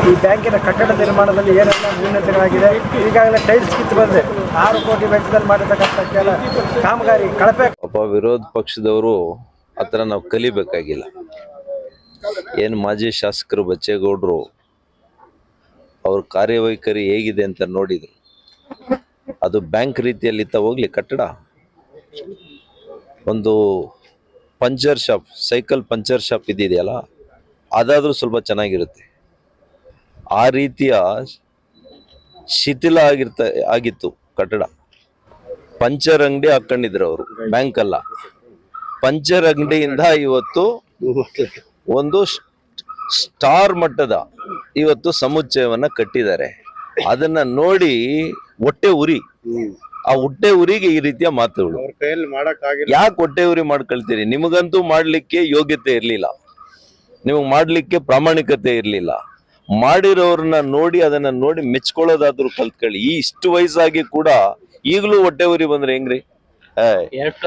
ಈ ಬ್ಯಾಂಕಿನ ಕಟ್ಟಡ ನಿರ್ಮಾಣದಲ್ಲಿ ಏನೆಲ್ಲ ನ್ಯೂನತೆಗಳಾಗಿದೆ, ಈಗಾಗಲೇ ಟೈಲ್ಸ್ ಕಿತ್ತು ಬಂದಿದೆ, 6 ಕೋಟಿ ವೆಚ್ಚದಲ್ಲಿ ಮಾಡಿರ್ತಕ್ಕಂಥ ಕೆಲ ಕಾಮಗಾರಿ ಕಳಪೆ. ಪಾಪ ವಿರೋಧ ಪಕ್ಷದವರು ಆ ಥರ ನಾವು ಕಲಿಬೇಕಾಗಿಲ್ಲ. ಏನು ಮಾಜಿ ಶಾಸಕರು ಬಚ್ಚೇಗೌಡರು ಅವ್ರ ಕಾರ್ಯವೈಖರಿ ಹೇಗಿದೆ ಅಂತ ನೋಡಿದ್ರು. ಅದು ಬ್ಯಾಂಕ್ ರೀತಿಯಲ್ಲಿ ಹೋಗ್ಲಿ ಕಟ್ಟಡ, ಒಂದು puncture shop, cycle puncture shop ಇದೆಯಲ್ಲ, ಅದಾದರೂ ಸ್ವಲ್ಪ ಚೆನ್ನಾಗಿರುತ್ತೆ. ಆ ರೀತಿಯ ಶಿಥಿಲ ಆಗಿತ್ತು ಕಟ್ಟಡ. ಪಂಚರ್ ಅಂಗಡಿ ಹಾಕೊಂಡಿದ್ರು ಅವರು, ಬ್ಯಾಂಕ್ ಅಲ್ಲ. ಪಂಚರ್ ಅಂಗಡಿಯಿಂದ ಇವತ್ತು ಒಂದು ಸ್ಟಾರ್ ಮಟ್ಟದ ಇವತ್ತು ಸಮುಚ್ಚಯವನ್ನ ಕಟ್ಟಿದ್ದಾರೆ. ಅದನ್ನ ನೋಡಿ ಹೊಟ್ಟೆ ಉರಿ, ಆ ಹೊಟ್ಟೆ ಉರಿಗೆ ಈ ರೀತಿಯ ಮಾತುಗಳು. ಯಾಕೆ ಹೊಟ್ಟೆ ಉರಿ ಮಾಡ್ಕೊಳ್ತೀರಿ? ನಿಮಗಂತೂ ಮಾಡ್ಲಿಕ್ಕೆ ಯೋಗ್ಯತೆ ಇರ್ಲಿಲ್ಲ, ನಿಮಗ್ ಮಾಡ್ಲಿಕ್ಕೆ ಪ್ರಾಮಾಣಿಕತೆ ಇರ್ಲಿಲ್ಲ. ಮಾಡಿರೋರನ್ನ ನೋಡಿ ಅದನ್ನ ನೋಡಿ ಮೆಚ್ಕೊಳ್ಳೋದಾದ್ರೂ ಕಲ್ತ್ಕೊಳ್ಳಿ. ಇಷ್ಟು ವಯಸ್ಸಾಗಿ ಕೂಡ ಈಗಲೂ ಹೊಟ್ಟೆ ಉರಿ ಬಂದ್ರೆ ಹೆಂಗ್ರಿ?